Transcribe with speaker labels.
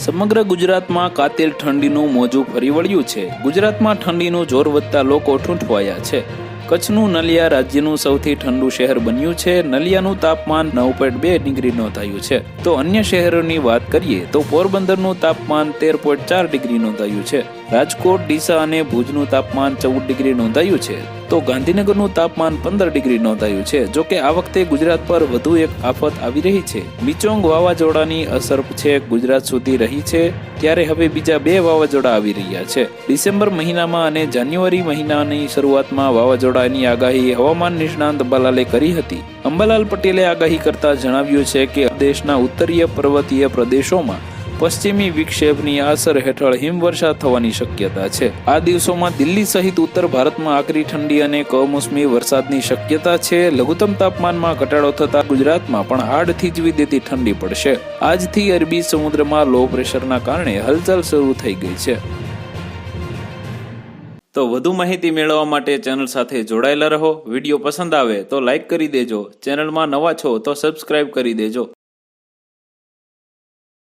Speaker 1: સમગ્ર ગુજરાતમાં કાતિલ ઠંડીનું મોજું ફરી વળ્યું છે। ગુજરાતમાં ઠંડીનું જોર વધતા લોકો ઠૂંઠવાયા છે। કચ્છનું નલિયા રાજ્યનું સૌથી ઠંડુ શહેર બન્યું છે। નલિયાનું તાપમાન 9.2 ડિગ્રી નોંધાયું છે। તો અન્ય શહેરોની વાત કરીએ તો પોરબંદરનું તાપમાન 13.4 ડિગ્રી નોંધાયું છે। રાજકોટ, ડીસા અને ભુજનું તાપમાન 14 ડિગ્રી નોંધાયું છે। તો ગાંધીનગરનું તાપમાન 15 ડિગ્રી નોંધાયું છે। જોકે આ વખતે ગુજરાત પર વધુ એક આફત આવી રહી છે। મિચોંગ વાવાઝોડાની અસર છેક ગુજરાત સુધી રહી છે, ત્યારે હવે બીજા 2 વાવાઝોડા આવી રહ્યા છે। ડિસેમ્બર મહિનામાં અને જાન્યુઆરી મહિનાની શરૂઆતમાં વાવાઝોડાની આગાહી હવામાન નિષ્ણાંત અંબાલાલે કરી હતી। અંબાલાલ પટેલે આગાહી કરતા જણાવ્યું છે કે દેશના ઉત્તરીય પર્વતીય પ્રદેશોમાં પશ્ચિમી વિક્ષેપની અસર હેઠળ હિમવર્ષા થવાની શક્યતા છે। આ દિવસોમાં દિલ્હી સહિત ઉત્તર ભારતમાં આકરી ઠંડી અને કમોસમી વરસાદની શક્યતા છે। લઘુત્તમ તાપમાનમાં ઘટાડો થતા ગુજરાતમાં પણ હાડ થીજવી દેતી ઠંડી પડશે। આજથી અરબી સમુદ્રમાં લો પ્રેશરના કારણે હલચલ શરૂ થઈ ગઈ છે। તો વધુ માહિતી મેળવવા માટે ચેનલ સાથે જોડાયેલા રહો। વિડીયો પસંદ આવે તો લાઈક કરી દેજો। ચેનલમાં નવા છો તો સબસ્ક્રાઇબ કરી દેજો।